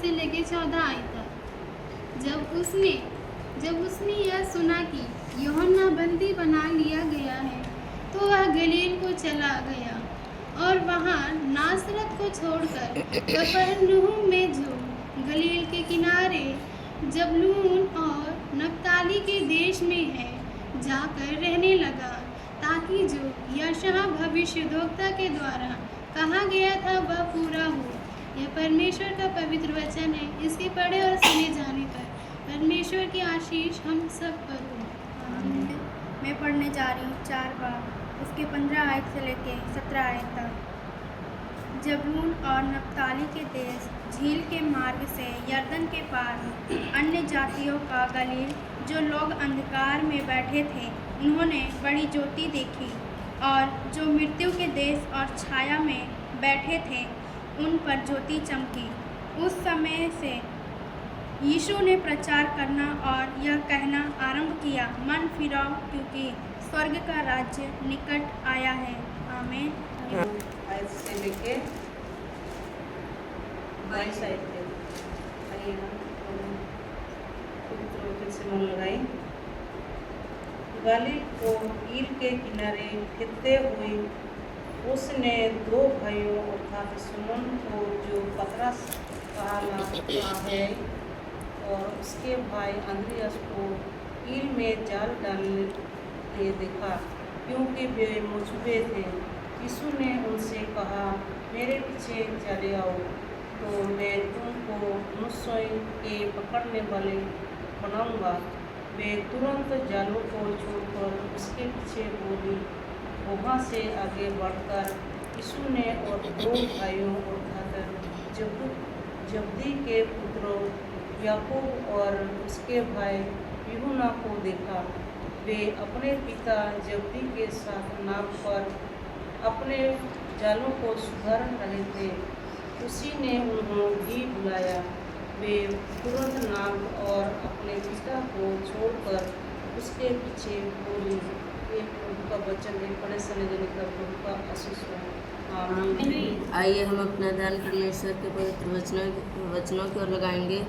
से लेकर 14 आयत तक। जब उसने यह सुना कि यूहन्ना बंदी बना लिया गया है, तो वह गलील को चला गया और वहाँ नासरत को छोड़कर कफरनहूम में, जो गलील के किनारे जबूलून और नप्ताली के देश में है, जाकर रहने लगा, ताकि जो यशायाह भविष्यद्वक्ता के द्वारा कहा गया था वह पूरा हो। यह परमेश्वर का पवित्र वचन है। इसके पढ़े और सुने जाने पर परमेश्वर की आशीष हम सब पर हो। आमीन। मैं पढ़ने जा रही हूँ 4 बाब, उसके 15 आयत से लेके 17 आयत तक। जबूलून और नप्ताली के देश, झील के मार्ग से यरदन के पार, अन्य जातियों का गलील, जो लोग अंधकार में बैठे थे, उन्होंने बड़ी ज्योति देखी, और जो मृत्यु के देश और छाया में बैठे थे, उन पर ज्योति चमकी। उस समय से यीशु ने प्रचार करना और यह कहना आरंभ किया, मन फिराओ, क्योंकि स्वर्ग का राज्य निकट आया है। आमीन। आयत से लेके 22 आयत तक। आइए हम पवित्र वचन से मन लगाएं। गलील को ईल के किनारे फिरते हुए उसने 2 भाइयों अर्थात सिमोन को, जो पतरस कहा है, और उसके भाई अंद्रियास को ईल में जाल डालते देखा, क्योंकि वे मछुए थे। यीशु ने उनसे कहा, मेरे पीछे चले आओ, तो मैं तुमको मनुष्यों के पकड़ने वाले बनाऊंगा। वे तुरंत जालों को छोड़कर उसके पीछे बोली। वहाँ से आगे बढ़कर यीशु ने और 2 भाइयों अर्थात जब्दी के पुत्रों याकूब और उसके भाई यूहन्ना को देखा। वे अपने पिता जब्दी के साथ नाव पर अपने जालों को सुधार रहे थे। उसी ने उन्हें भी बुलाया। वे तुरंत नाव और अपने पिता को छोड़कर उसके पीछे बोली। एक प्रभु का वचन है। पढ़े समय देने का प्रभु का आशीष हो। आमीन। आइए हम अपना ध्यान परमेश्वर के पवित्र वचनों की ओर लगाएंगे।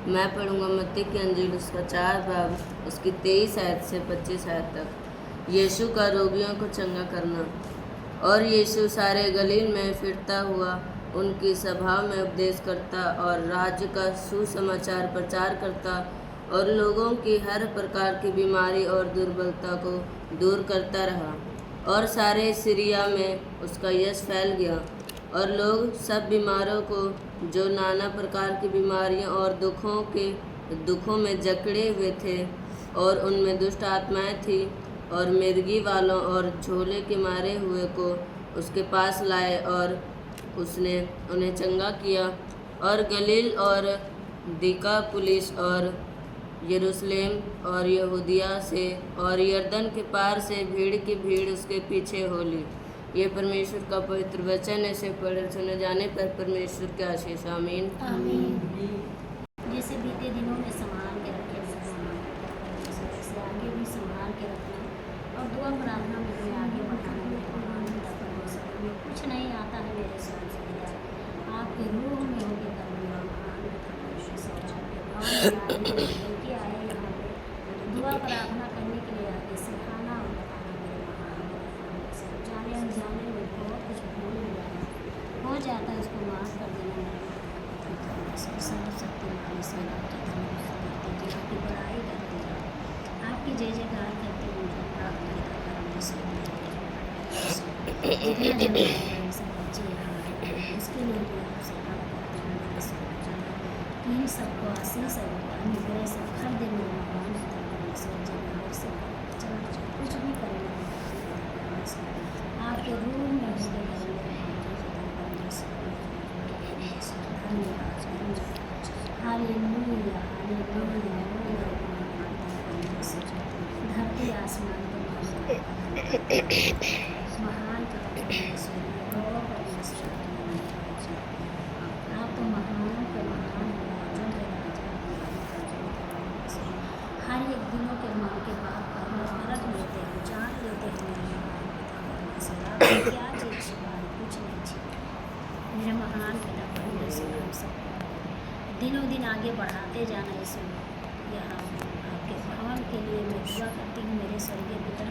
मैं पढ़ूंगा मत्ती की अंजील उसका 4 बाब, उसकी 23 आयत से 25 आयत तक। यीशु का रोगियों को चंगा करना। और यीशु सारे गलील में फिरता हुआ उनकी सभा में उपदेश करता और राज्य का सुसमाचार प्रचार करता और लोगों की हर प्रकार की बीमारी और दुर्बलता को दूर करता रहा। और सारे सीरिया में उसका यश फैल गया, और लोग सब बीमारों को, जो नाना प्रकार की बीमारियों और दुखों में जकड़े हुए थे, और उनमें दुष्ट आत्माएं थी, और मिर्गी वालों और झोले के मारे हुए को उसके पास लाए, और उसने उन्हें चंगा किया। और गलील और दिकापुलिस और यरूशलेम और यहूदिया से और यरदन के पार से भीड़ की भीड़ उसके पीछे हो ली। ये परमेश्वर का पवित्र वचन है। इसे पढ़े सुने जाने पर परमेश्वर की आशीष। आमीन। जैसे बीते दिनों में संभाल के रखे, से आगे भी संभाल के रखना, और दुआ प्रार्थना में हमें आगे बढ़ाना। में कुछ नहीं आता है मेरे साथ से, आपके रूह में होके करना। आए यहाँ पे दुआ प्रार्थना करने के लिए आगे सिखाना और बताना मेरे महान। जाने अनजाने में बहुत कुछ भूल हो जाता है, उसको माफ़ कर देना। आपकी बड़ाई करते जाओ, आपकी जय जयकार करते हुए प्राप्त जितना सब बच्चे उसके लिए भी आपसे इन सबको आशीष अनुग्रह से हर दिन कुछ भी करें आपके रूह में हालेलुया हालेलुया। धरती आसमान के महान आप तो महान के महान हर एक दिनों के मन के बाद परख लेते हैं, जान लेते हैं क्या चीज़ कुछ नहीं। मेरे महान पिता परमेश्वर हम सब दिनों दिन आगे बढ़ाते जाना यीशु। यहाँ आपके भवन के लिए मैं दुआ करती हूँ मेरे स्वर्गीय पिता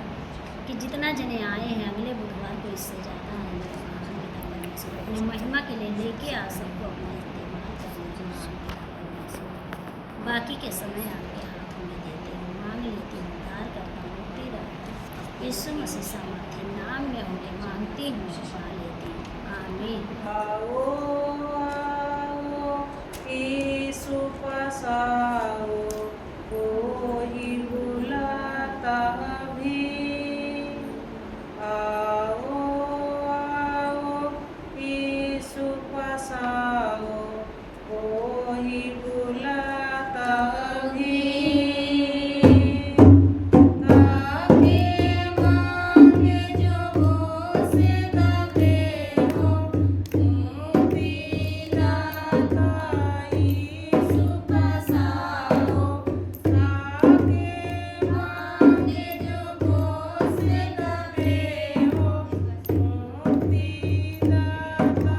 कि जितना जने आए हैं अगले बुधवार को इससे ज़्यादा है मेरे महान पिता परमेश्वर, अपनी महिमा के लिए लेके आ सबको अपना इस्तेमाल करने की महान पिता परमेश्वर। बाकी के समय आपके हाथों में देते हूँ, मांग लेती हूँ, उद्धार करता हूँ, मुक्ति रहता हूँ, यीशु मसीह सामर्थ्य नाम में उन्हें मांगती हूँ, पा लेती हूँ, आमीन। आओ आओ यीशु पास आओ, कोई बुलाता भी। आओ आओ यीशु पास आओ, कोई बुलाता भी। ताके मांगे जो से दबे हो, मुक्ति दाता यीशु पास आओ। ताके मांगे जो से दबे हो, मुक्ति दाता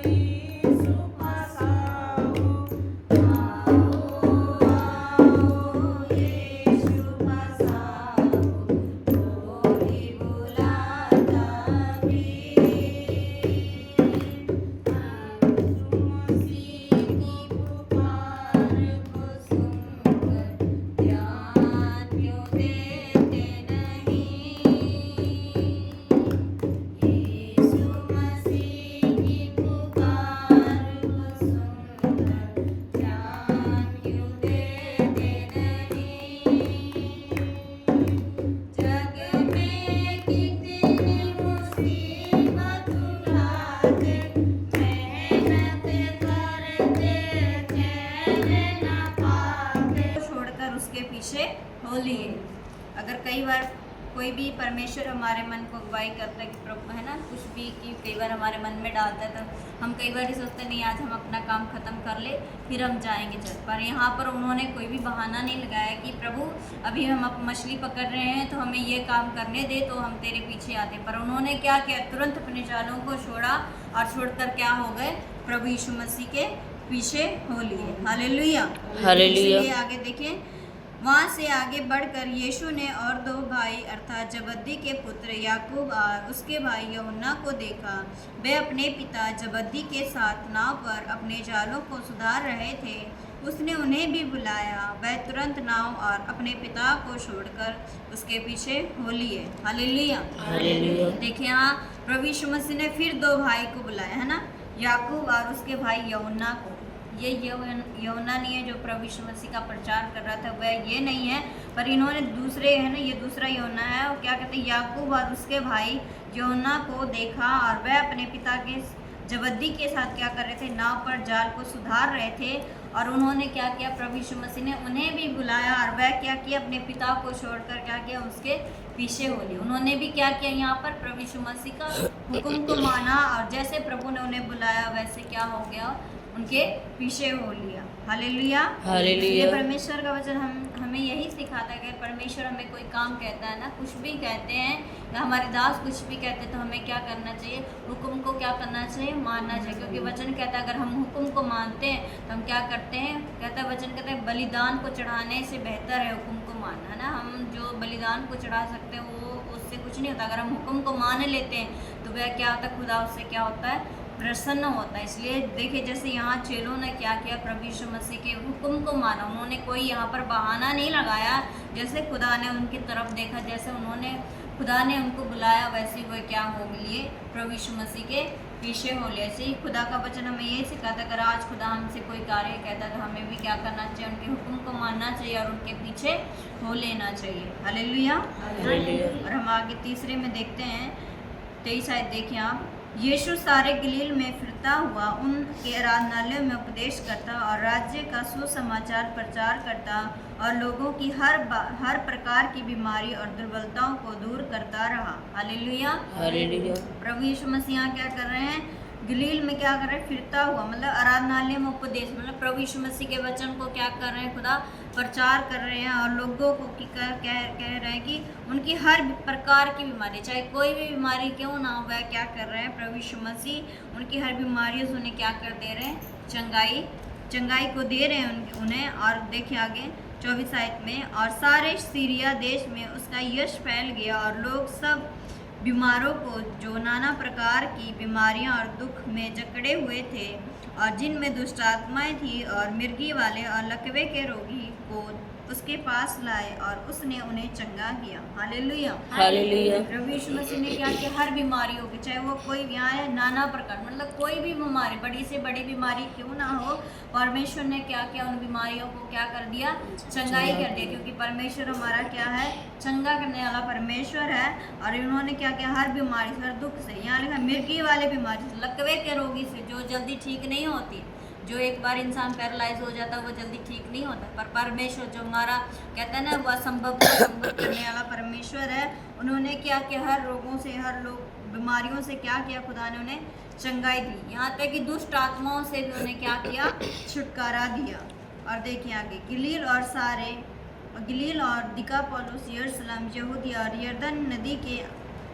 यीशु पास आओ। आओ आओ यीशु पास आओ, कोई बुलाता भी। यीशु मसीह की पुकार को सुनकर ध्यान क्यों देते नहीं। यीशु मसीह की पुकार को सुनकर ध्यान क्यों देते नहीं। जग में कितनी मुसीबत उठाते, मेहनत करते चैन न पाते। छोड़कर उसके पीछे हो लिए। अगर कई बार कोई भी परमेश्वर हमारे मन को अगुवाई करता है कि प्रभु है ना, कुछ भी कि कई बार हमारे मन में डालता है तो हम कई बार ही सोचते नहीं आज हम अपना काम ख़त्म कर ले फिर हम जाएंगे चल। पर यहाँ पर उन्होंने कोई भी बहाना नहीं लगाया कि प्रभु अभी हम मछली पकड़ रहे हैं तो हमें ये काम करने दे तो हम तेरे पीछे आते। पर उन्होंने क्या किया, तुरंत अपने जालों को छोड़ा और छोड़कर क्या हो गए, प्रभु यीशु मसीह के पीछे हो लिए। Hallelujah hallelujah. इसलिए आगे देखें, वहाँ से आगे बढ़कर यीशु ने और दो भाई अर्थात जबद्दी के पुत्र याकूब और उसके भाई यूहन्ना को देखा। वे अपने पिता जबद्दी के साथ नाव पर अपने जालों को सुधार रहे थे। उसने उन्हें भी बुलाया। वह तुरंत नाव और अपने पिता को छोड़कर उसके पीछे हो लिए। Hallelujah hallelujah. देखिए यहाँ प्रभु यीशु मसीह ने फिर दो भाई को बुलाया है ना, याकूब और उसके भाई यूहन्ना को। ये यूहन्ना नहीं है जो प्रभु यीशु मसीह का प्रचार कर रहा था, वह ये नहीं है, पर इन्होंने दूसरे है ना, ये दूसरा यूहन्ना है। और क्या कहते हैं, याकूब और उसके भाई यूहन्ना को देखा और वह अपने पिता के जबद्दी के साथ क्या कर रहे थे, नाव पर जाल को सुधार रहे थे। और उन्होंने क्या किया, प्रभु यीशु मसीह ने उन्हें भी बुलाया और वह क्या किया, अपने पिता को छोड़कर क्या किया, उसके पीछे हो लिए। उन्होंने भी क्या किया, यहाँ पर प्रभु यीशु मसीह का हुक्म को माना और जैसे प्रभु ने उन्हें बुलाया वैसे क्या हो गया, उनके पीछे हो लिया। Hallelujah hallelujah. परमेश्वर का वचन हमें यही सिखाता है कि परमेश्वर हमें कोई काम कहता है ना, कुछ भी कहते हैं या हमारे दास कुछ भी कहते हैं तो हमें क्या करना चाहिए, हुक्म को क्या करना चाहिए, मानना चाहिए। क्योंकि वचन कहता है अगर हम हुक्म को मानते हैं तो हम क्या करते हैं, कहता है वचन कहता है बलिदान को चढ़ाने से बेहतर है हुक्म को मानना, है ना। हम जो बलिदान को चढ़ा सकते हैं वो उससे कुछ नहीं होता। अगर हम हुक्म को मान लेते हैं तो वह क्या होता है, खुदा उससे क्या होता है, प्रसन्न होता है। इसलिए देखिए जैसे यहाँ चेलों ने क्या किया, प्रभु यीशु मसीह के हुक्म को माना। उन्होंने कोई यहाँ पर बहाना नहीं लगाया। जैसे खुदा ने उनकी तरफ देखा, जैसे उन्होंने खुदा ने उनको बुलाया वैसे वो क्या हो लिए, प्रभु यीशु मसीह के पीछे हो लिए। ऐसे ही खुदा का वचन हमें ये सिखाता है, अगर आज खुदा हमसे कोई कार्य कहता है तो हमें भी क्या करना चाहिए, उनके हुक्म को मानना चाहिए और उनके पीछे हो लेना चाहिए। हालेलुया। और हम आगे तीसरे में देखते हैं 23 आयत देखिए आप। यीशु सारे गलील में फिरता हुआ उनके आराधनालयों में उपदेश करता और राज्य का सुसमाचार प्रचार करता और लोगों की हर प्रकार की बीमारी और दुर्बलताओं को दूर करता रहा। Hallelujah hallelujah. प्रभु यीशु मसीह यहाँ क्या कर रहे हैं, गलील में क्या कर रहे हैं, फिरता हुआ, मतलब आराधनालय में उपदेश, मतलब प्रभु यीशु मसीह के वचन को क्या कर रहे हैं, खुदा प्रचार कर रहे हैं और लोगों को कह रहे हैं कि उनकी हर प्रकार की बीमारी, चाहे कोई भी बीमारी क्यों ना हो, वह क्या कर रहे हैं, प्रभु यीशु मसीह उनकी हर बीमारियों से उन्हें क्या कर दे रहे हैं, चंगाई चंगाई को दे रहे हैं उन्हें। और देखिए आगे 24 आयत में, और सारे सीरिया देश में उसका यश फैल गया और लोग सब बीमारों को जो नाना प्रकार की बीमारियां और दुख में जकड़े हुए थे और जिनमें दुष्ट आत्माएं थी और मिर्गी वाले और लकवे के रोगी को उसके पास लाए और उसने उन्हें चंगा किया। Hallelujah, hallelujah. प्रभु यीशु मसीह ने क्या किया, हर बीमारियों की, चाहे वो कोई यहाँ है नाना प्रकार, मतलब कोई भी बीमारी, बड़ी से बड़ी बीमारी क्यों ना हो, परमेश्वर ने क्या किया, उन बीमारियों को क्या कर दिया, चंगाई कर दिया। क्योंकि परमेश्वर हमारा क्या है, चंगा करने वाला परमेश्वर है। और इन्होंने क्या किया, हर बीमारी से, हर दुख से, यहाँ लिखा मिर्गी वाले बीमारी से, लकवे के रोगी से, जो जल्दी ठीक नहीं होती, जो एक बार इंसान पैरालाइज हो जाता है वो जल्दी ठीक नहीं होता। पर परमेश्वर जो हमारा कहता है ना, वो असंभव को संभव करने वाला परमेश्वर है। उन्होंने क्या किया, हर रोगों से, हर लोग बीमारियों से क्या किया, खुदा ने उन्हें चंगाई दी। यहाँ तक कि दुष्ट आत्माओं से भी उन्हें क्या किया, छुटकारा दिया। और देखिए आगे, गलील और दिकापुलिस, यरूशलेम, यहूदिया और यरदन नदी के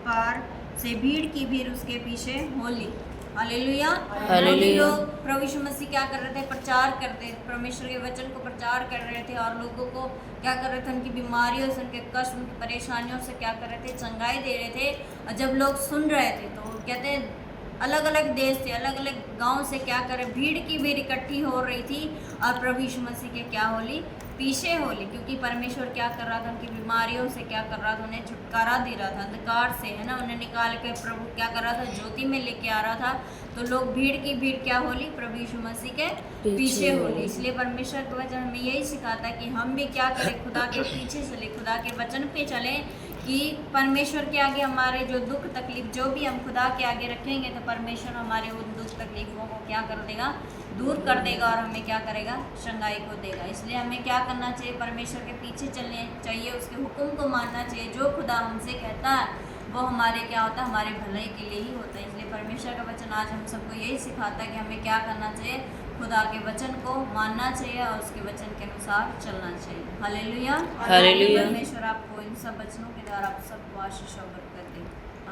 पार से भीड़ की भीड़ उसके पीछे हो ली। Hallelujah, hallelujah. लोग प्रभु यीशु मसीह क्या कर रहे थे, प्रचार करते, परमेश्वर के वचन को प्रचार कर रहे थे और लोगों को क्या कर रहे थे, उनकी बीमारियों से, उनके कष्ट, उनकी परेशानियों से क्या कर रहे थे, चंगाई दे रहे थे। और जब लोग सुन रहे थे तो कहते हैं अलग अलग देश से, अलग अलग गांव से क्या कर रहे, भीड़ की भीड़ इकट्ठी हो रही थी और प्रभु यीशु मसीह के क्या होली, पीछे होली। क्योंकि परमेश्वर क्या कर रहा था, उनकी बीमारियों से क्या कर रहा था, उन्हें छुटकारा दे रहा था, अंधकार से, है ना, उन्हें निकाल के प्रभु क्या कर रहा था, ज्योति में लेके आ रहा था। तो लोग भीड़ की भीड़ क्या होली, प्रभु यीशु मसीह के पीछे होली। इसलिए परमेश्वर का वचन हमें यही सिखाता है कि हम भी क्या करें, खुदा के पीछे चले, खुदा के वचन पे चलें, कि परमेश्वर के आगे हमारे जो दुख तकलीफ जो भी हम खुदा के आगे रखेंगे तो परमेश्वर हमारे उन दुख तकलीफों को क्या कर देगा, दूर कर देगा और हमें क्या करेगा, चंगाई को देगा। इसलिए हमें क्या करना चाहिए, परमेश्वर के पीछे चलने चाहिए, उसके हुक्म को मानना चाहिए। जो खुदा हमसे कहता है वो हमारे क्या होता है, हमारे भलाई के लिए ही होता है। इसलिए परमेश्वर का वचन आज हम सबको यही सिखाता है कि हमें क्या करना चाहिए, खुदा के वचन को मानना चाहिए और उसके वचन के अनुसार चलना चाहिए। Hallelujah, hallelujah. परमेश्वर आपको इन सब वचनों के द्वारा आप सबको आशीष और बरकत दे।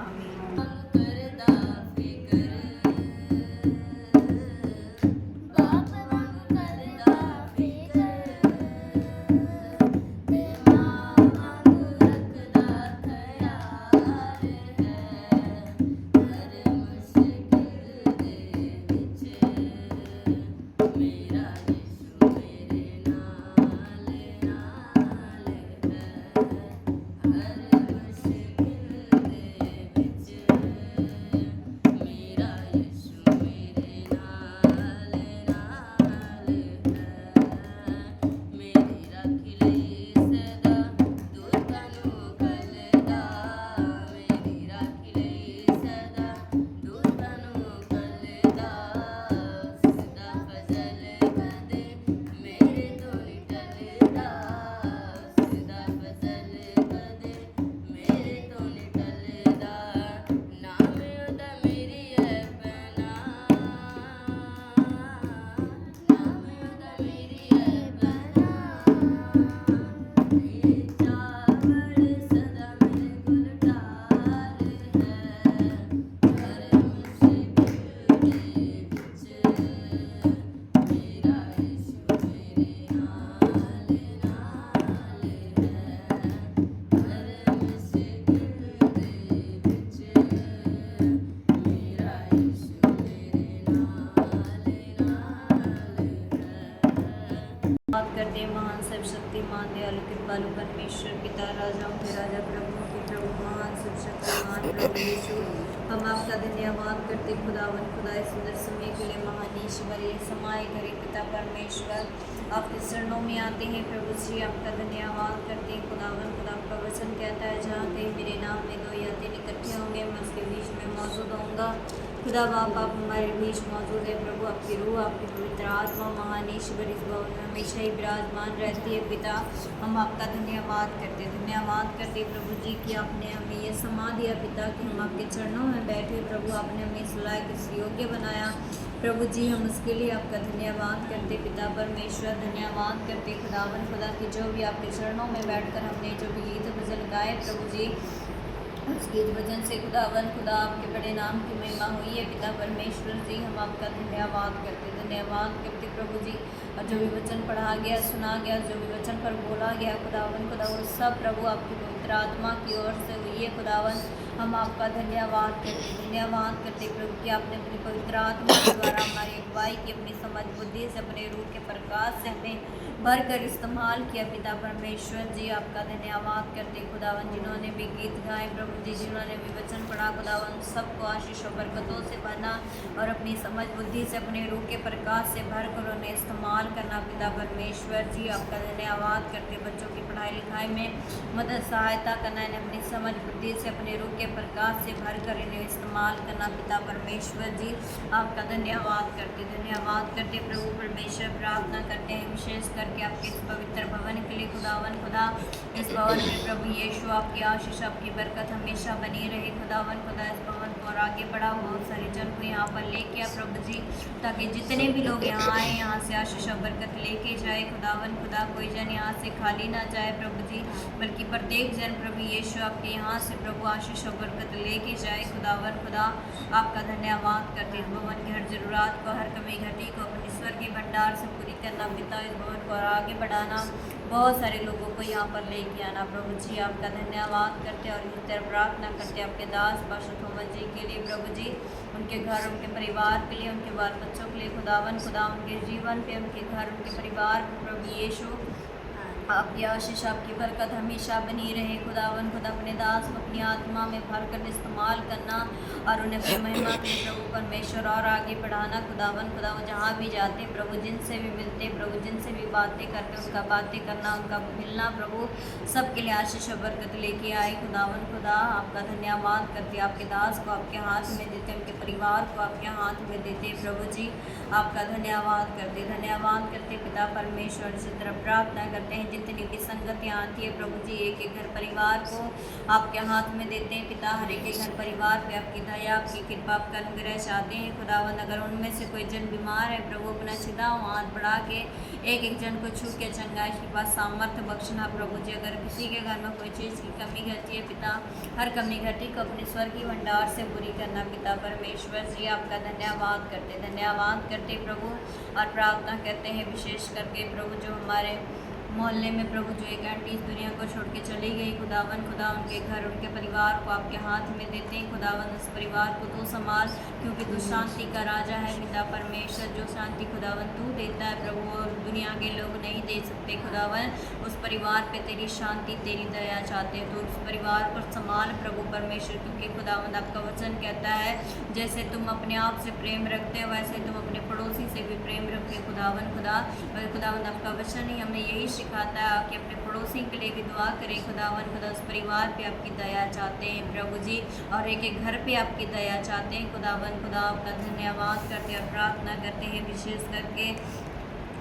आमीन। करते महान सर्वशक्तिमान दयालु कृपालु परमेश्वर पिता, राजाओं के राजा, प्रभुओं के प्रभु, महान सर्वशक्तिमान प्रभु यीशु, हम आपका धन्यवाद करते खुदावन, खुदा इस सुंदर समय के लिए, महान ईश्वर ये समाये करे पिता परमेश्वर, आपके चरणों में आते हैं प्रभु जी, आपका धन्यवाद करते हैं खुदावन। खुदा आपका वचन कहता है जहाँ कहीं मेरे नाम में दो या तीन इकट्ठे होंगे मैं उसके बीच में मौजूद होऊंगा। खुदा बाप आप हमारे बीच मौजूद है प्रभु, आपकी रूह, आपकी पवित्र आत्मा महान ईश्वर इस भवन में हमेशा ही विराजमान रहती है पिता। हम आपका धन्यवाद करते प्रभु जी कि आपने हमें ये समा दिया पिता कि हम आपके चरणों में बैठे प्रभु, आपने हमें इस लायक इस योग्य बनाया प्रभु जी, हम उसके लिए आपका धन्यवाद करते पिता परमेश्वर, धन्यवाद करते खुदावन खुदा कि जो भी आपके चरणों में बैठकर हमने जो भी गीत भजन गाए प्रभु जी, उसके वजन से खुदावन खुदा आपके बड़े नाम की महिमा हुई है। पिता परमेश्वर जी, हम आपका धन्यवाद करते प्रभु जी। और जो भी वचन पढ़ा गया, सुना गया, जो भी वचन पर बोला गया खुदावन खुदा, वो सब प्रभु आपकी पवित्र आत्मा की ओर से हुई है खुदावन। हम आपका धन्यवाद करते प्रभु कि आपने अपनी पवित्र आत्मा के द्वारा हमारी अगुवाई की, अपनी समझ बुद्धि से, अपने रूह के प्रकाश से हमें भर कर इस्तेमाल किया। पिता परमेश्वर जी, आपका धन्यवाद करते खुदावन। जिन्होंने भी गीत गाए प्रभु जी, जिन्होंने भी वचन पढ़ा खुदावन, सबको आशीष और बरकतों से भरना और अपनी समझ बुद्धि से, अपने रूह के प्रकाश से भर कर उन्हें इस्तेमाल करना। पिता परमेश्वर जी, आपका धन्यवाद करते। बच्चों की पढ़ाई लिखाई में मदद सहायता करना, इन्हें अपनी समझ बुद्धि से, अपने रूह के प्रकाश से भर कर इन्हें इस्तेमाल करना। पिता परमेश्वर जी, आपका धन्यवाद करते प्रभु परमेश्वर। प्रार्थना करते हैं विशेष करके आपके इस पवित्र भवन के लिए खुदावन खुदा। इस भवन में प्रभु यीशु आपकी आशीष, आपकी बरकत हमेशा बनी रहे खुदावन खुदा। इस भवन को और आगे बढ़ा, बहुत सारे जन को यहाँ पर लेके आ प्रभु जी, ताकि जितने भी लोग यहाँ आए, यहाँ से आशीष और बरकत लेके जाए खुदावन खुदा। कोई जन यहाँ से खाली ना जाए प्रभु जी, बल्कि प्रत्येक जन प्रभु यीशु आपके यहाँ से प्रभु आशीष और बरकत लेके जाए खुदावन खुदा। आपका धन्यवाद करते। इस भवन की हर जरूरत को, हर कमी घटी को अपने ईश्वर के भंडार से पूरी करना पिता। इस भवन को और आगे बढ़ाना, बहुत सारे लोगों को यहाँ पर लेके आना प्रभु जी। आपका धन्यवाद करते और इस तरह प्रार्थना करते आपके दास पास्टर थॉमस जी के लिए प्रभु जी, उनके घर, उनके परिवार के लिए, उनके बाल बच्चों के लिए खुदावन खुदा, उनके जीवन पे, उनके घर, उनके परिवार पे प्रभु यीशु आपकी आशीष, आपकी बरकत हमेशा बनी रहे खुदावन खुदा। अपने दास को अपनी आत्मा में भर कर इस्तेमाल करना और उन्हें अपनी महिमा के प्रभु परमेश्वर और आगे बढ़ाना खुदावन खुदा। वो जहाँ भी जाते प्रभु, जिनसे भी मिलते प्रभु, जिनसे भी बातें करते, उनका बातें करना, उनका मिलना प्रभु, सबके लिए आशीष और बरकत लेके आए खुदावन खुदा। आपका धन्यवाद करते। आपके दास को आपके हाथ में देते, उनके परिवार को आपके हाथ में देते प्रभु जी। आपका धन्यवाद करते पिता परमेश्वर। इसी तरह प्रार्थना करते हैं जितनी भी संगतियाँ आती है प्रभु जी, एक एक घर परिवार को आपके हाथ में देते हैं पिता। हर एक घर परिवार पे आपकी दया, आपकी कृपा, आपका अनुग्रह चाहते हैं खुदावन। अगर उनमें से कोई जन बीमार है प्रभु, अपना सीधा हाथ बढ़ा के एक एक जन को छू के चंगाई के पास सामर्थ्य बख्शना प्रभु जी। अगर किसी के घर में कोई चीज़ की कमी घटी है पिता, हर कमी घटी को अपने स्वर्गीय भंडार से पूरी करना पिता परमेश्वर जी। आपका धन्यवाद करते प्रभु। और प्रार्थना करते हैं विशेष करके प्रभु, जो हमारे मोहल्ले में प्रभु जो एक आंटी इस दुनिया को छोड़ के चली गई खुदावन खुदा, उनके घर, उनके परिवार को आपके हाथ में देते हैं खुदावन। उस परिवार को तू संभाल, क्योंकि तू शांति का राजा है पिता परमेश्वर। जो शांति खुदावन तू देता है प्रभु, और दुनिया के लोग नहीं दे सकते खुदावन। उस परिवार पे तेरी शांति, तेरी दया चाहते हैं। तो उस परिवार को संभाल प्रभु परमेश्वर, क्योंकि खुदावन आपका वचन कहता है जैसे तुम अपने आप से प्रेम रखते हो, वैसे तुम अपने पड़ोसी से भी प्रेम रखते खुदावन खुदा। और खुदावन आपका वचन ही हमें यही सिखाता है कि अपने पड़ोसी के लिए भी दुआ करें खुदावन खुदा। उस परिवार पे आपकी दया चाहते हैं प्रभु जी, और एक एक घर पे आपकी दया चाहते हैं खुदावन खुदा। आपका धन्यवाद करते हैं, प्रार्थना करते हैं विशेष करके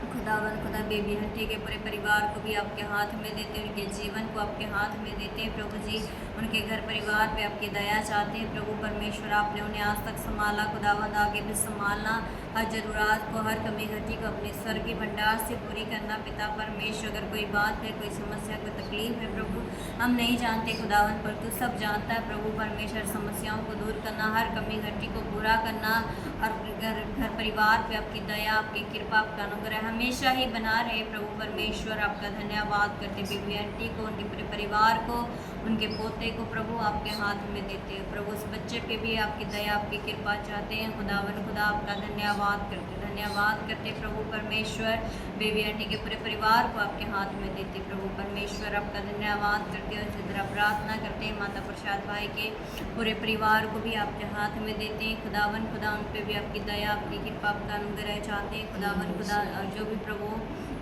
खुदावन खुदा बेबी हंटी के पूरे परिवार को भी आपके हाथ में देते हैं, उनके जीवन को आपके हाथ में देते हैं प्रभु जी। उनके घर परिवार पे आपकी दया चाहते हैं प्रभु परमेश्वर। आपने उन्हें आज तक संभाला खुदावन, आगे भी संभालना। हर जरूरत को, हर कमी घटी को अपने स्वर्गीय भंडार से पूरी करना पिता परमेश्वर। अगर कोई बात है, कोई समस्या, कोई तकलीफ है प्रभु, हम नहीं जानते खुदावन, पर तू सब जानता है प्रभु परमेश्वर। समस्याओं को दूर करना, हर कमी घटी को पूरा करना, और घर परिवार पे आपकी दया, आपकी कृपा, आपका अनुग्रह हमेशा ही बना रहे प्रभु परमेश्वर। आपका धन्यवाद करते बेबी आंटी को, उनके पूरे परिवार को, उनके पोते को प्रभु आपके हाथ में देते हैं प्रभु। उस बच्चे पे भी आपकी दया, आपकी कृपा चाहते हैं खुदावन खुदा। आपका धन्यवाद करते प्रभु परमेश्वर। बेबी आंटी के पूरे परिवार को आपके हाथ में देते प्रभु परमेश्वर। आपका धन्यवाद करते और इसी तरह प्रार्थना करते हैं माता प्रसाद भाई के पूरे परिवार को भी आपके हाथ में देते हैं खुदावन खुदा। उन पर भी आपकी दया, आपकी कृपा, आपका अनुग्रह चाहते हैं खुदावन खुदा। और जो भी प्रभु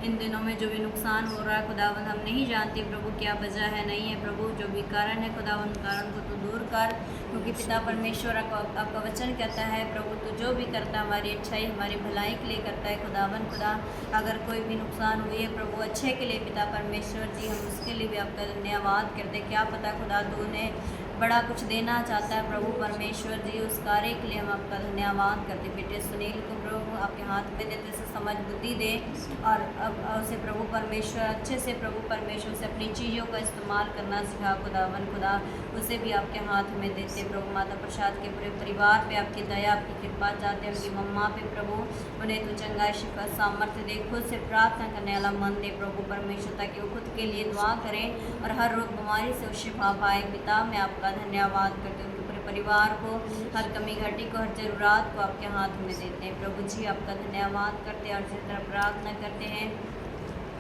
इन दिनों में जो भी नुकसान हो रहा है खुदावन, हम नहीं जानते प्रभु क्या वजह है, नहीं है प्रभु। जो भी कारण है खुदावन, कारण को तो दूर कर, क्योंकि पिता परमेश्वर आपका वचन कहता है प्रभु, तो जो भी करता है हमारी अच्छाई, हमारी भलाई के लिए करता है खुदावन खुदा। अगर कोई भी नुकसान हुई है प्रभु अच्छे के लिए पिता परमेश्वर जी, हम उसके लिए भी आपका धन्यवाद करते। क्या पता खुदा तू उन्हें बड़ा कुछ देना चाहता है प्रभु परमेश्वर जी। उस कार्य के लिए हम आपका धन्यवाद करते। बेटे सुनील को प्रभु आपके हाथ में देते, उसे समझ बुद्धि दे और अब उसे प्रभु परमेश्वर अच्छे से प्रभु परमेश्वर से अपनी चीज़ों का इस्तेमाल करना सिखा खुदावन खुदा, उसे भी आपके हाथ में देते प्रभु। माता प्रसाद के पूरे परिवार पे आपकी दया आपकी कृपा चाहते हैं, उनकी मम्मा पे प्रभु उन्हें तू चंगाई शिफा सामर्थ्य दे, खुद से प्रार्थना करने वाला मन दे प्रभु परमेश्वर, ताकि वो खुद के लिए दुआ करें और हर रोग बीमारी से शिफा पाए। पिता मैं आपका धन्यवाद करती हूँ, उनके पूरे परिवार को, हर कमी घटी को, हर जरूरत को आपके हाथ में देते हैं प्रभु जी। आपका धन्यवाद करते हैं और इसी तरह प्रार्थना करते हैं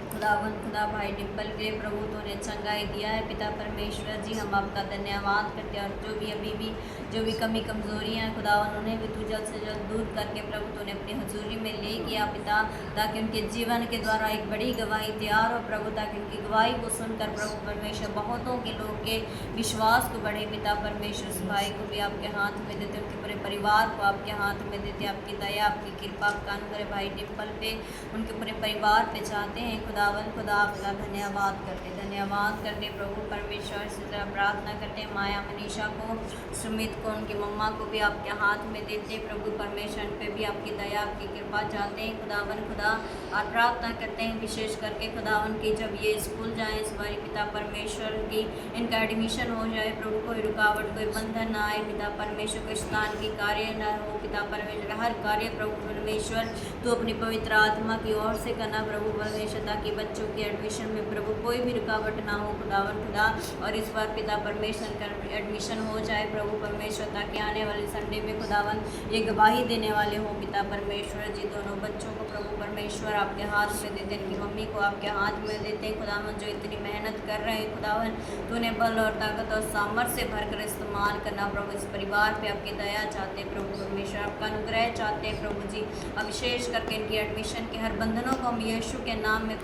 खुदावन खुदा भाई डिम्पल के प्रभु तो ने चंगाई दिया है पिता परमेश्वर जी, हम आपका धन्यवाद करते हैं। और जो भी अभी भी जो भी कमी कमजोरियां हैं खुदावन, उन्हें भी तू जल्द से जल्द दूर करके प्रभु तूने अपनी हजूरी में ले गया पिता, ताकि उनके जीवन के द्वारा एक बड़ी गवाही तैयार हो प्रभु, ताकि उनकी गवाही को सुनकर प्रभु परमेश्वर बहुतों के लोग के विश्वास को बढ़े पिता परमेश्वर। उस भाई को भी आपके हाथ में देते, उनके पूरे परिवार को आपके हाथ में देते, आपकी दया आपकी कृपा आपका अनुग्रह भाई डिम्पल पे उनके पूरे परिवार पे चाहते हैं खुदावन खुदा। आपका धन्यवाद करते प्रभु परमेश्वर। इसी तरह प्रार्थना करते हैं माया मनीषा को, सुमित को, उनकी मम्मा को भी आपके हाथ में देते प्रभु परमेश्वर, पे भी आपकी दया आपकी कृपा चाहते हैं खुदावन खुदा। और प्रार्थना करते हैं विशेष करके खुदावन की जब ये स्कूल जाएँ इस बारी पिता परमेश्वर की इनका एडमिशन हो जाए प्रभु, कोई रुकावट कोई बंधन ना आए पिता परमेश्वर, कोई स्थान की कार्य न हो पिता परमेश्वर, हर कार्य प्रभु परमेश्वर तो अपनी पवित्र आत्मा की ओर से करना प्रभु परमेश्वर, ताकि बच्चों के एडमिशन में प्रभु कोई भी रुकावट ना हो खुदावन खुदा। और इस बार पिता परमेश्वर का एडमिशन हो जाए प्रभु परमेश्वर, ताकि आने वाले संडे में खुदावन ये गवाही देने वाले हो पिता परमेश्वर जी। दोनों बच्चों को प्रभु परमेश्वर आपके हाथ में देते, इनकी मम्मी को आपके हाथ में देते खुदावन, जो इतनी मेहनत कर रहे हैं खुदावन, तो उन्हें बल और ताकत और सामर्थ्य से भरकर इस्तेमाल करना प्रभु। इस परिवार पे आपकी दया चाहते हैं प्रभु परमेश्वर, आपका अनुग्रह चाहते हैं प्रभु जी। अब विशेष करके इनकी एडमिशन के हर बंधनों को हम यीशु के नाम में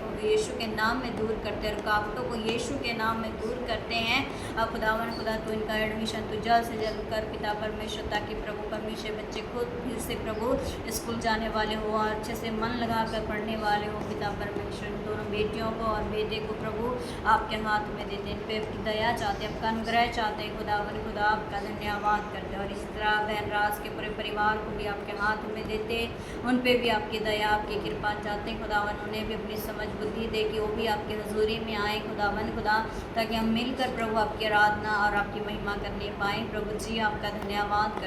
दूर करते हैं, रुकावटों को यीशु के नाम में दूर करते हैं। अब खुदावन खुदा तो इनका एडमिशन तो जल्द से जल्द कर पिता परमेश्वर, ताकि प्रभु परमेश्वर बच्चे खुद फिर से प्रभु स्कूल जाने वाले हो और अच्छे से मन लगा कर पढ़ने वाले हो पिता परमेश्वर। दोनों बेटियों को और बेटे को प्रभु आपके हाथ में देते हैं, इन पे आपकी दया चाहते हैं, आपका अनुग्रह चाहते हैं खुदावन खुदा। आपका धन्यवाद करते हैं और इस तरह बहन राज के पूरे परिवार को भी आपके हाथ में देते, उन पे भी आपकी दया आपकी कृपा चाहते हैं खुदावन, उन्हें भी अपनी समझ बुद्धि दे कि वो भी आपकी हजूरी में आए खुदावन खुदा, ताकि हम मिलकर प्रभु आपकी आराधना और आपकी महिमा करने पाएँ प्रभु जी। आपका धन्यवाद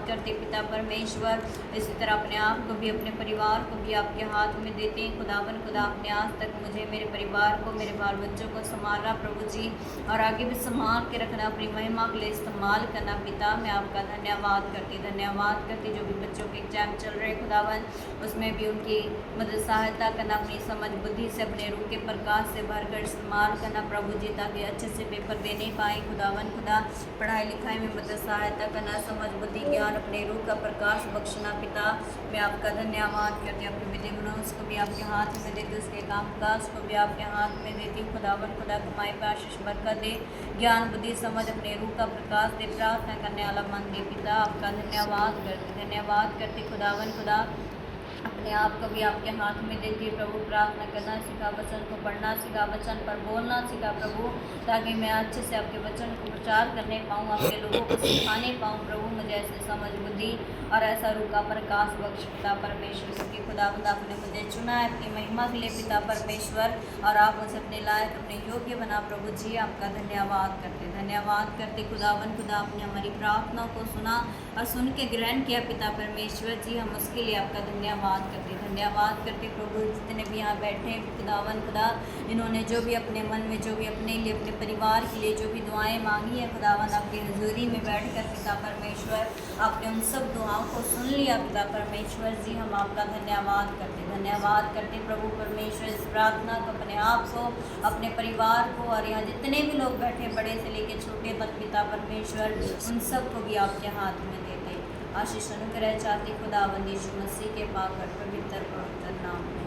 करते पिता परमेश्वर। इसी तरह अपने आप को भी अपने परिवार को भी आपके हाथ में देते हैं खुदावन खुदा। अपने आज तक मुझे मेरे परिवार को मेरे बाल बच्चों को संभालना प्रभु जी, और आगे भी संभाल के रखना, अपनी महिमा के लिए इस्तेमाल करना पिता। मैं आपका धन्यवाद करती जो भी बच्चों के एग्जाम चल रहे खुदावन, उसमें भी उनकी मदद सहायता करना, अपनी समझ बुद्धि से अपने रूह के प्रकाश से भरकर इस्तेमाल करना प्रभु जी, ताकि अच्छे से पेपर देने पाए खुदावन खुदा। पढ़ाई लिखाई में मदद सहायता करना, समझ बुद्धि ज्ञान अपने रूह का प्रकाश बख्शना पिता। मैं आपका धन्यवाद करती हूँ, अपने विधि मनोज को भी आपके हाथ में देती, उसके काम काज को भी आपके हाथ में देती खुदावन खुदा। कमाई पर आशीष बरकत दे, ज्ञान बुद्धि समझ अपने रूह का प्रकाश दे, प्रार्थना करने वाला मन दे पिता। आपका धन्यवाद करती खुदावन खुदा। अपने आप को भी आपके हाथ में देती प्रभु, प्रार्थना करना सिखा, वचन को पढ़ना सिखा, वचन पर बोलना सिखा प्रभु, ताकि मैं अच्छे से आपके वचन को प्रचार करने पाऊँ, आपके लोगों को सिखाने पाऊँ प्रभु। मुझे ऐसे समझ बुद्धि और ऐसा रूह का प्रकाश बख्श पिता परमेश्वर, क्योंकि खुदावंद आपने मुझे चुना है अपनी महिमा के लिए पिता परमेश्वर, और आप मुझे अपने लायक अपने योग्य बना प्रभु जी। आपका धन्यवाद करते खुदावन खुदा। आपने हमारी प्रार्थना को सुना और सुन के ग्रहण किया पिता परमेश्वर जी, हम उसके लिए आपका धन्यवाद करते प्रभु। जितने भी यहाँ बैठे खुदावन खुदा, इन्होंने जो भी अपने मन में, जो भी अपने लिए, अपने परिवार के लिए जो भी दुआएं मांगी है खुदावन, आपकी हजूरी में बैठकर पिता परमेश्वर, आपने उन सब दुआओं को सुन लिया पिता परमेश्वर जी। हम आपका धन्यवाद करते प्रभु परमेश्वर। इस प्रार्थना को, अपने आप को, अपने परिवार को, और यहाँ जितने भी लोग बैठे बड़े से लेकर छोटे तक पिता परमेश्वर, उन सब को भी आपके हाथ में देते आशीष अनुग्रह चाहते खुदावंद यीशु मसीह के पाक और पवित्र नाम में।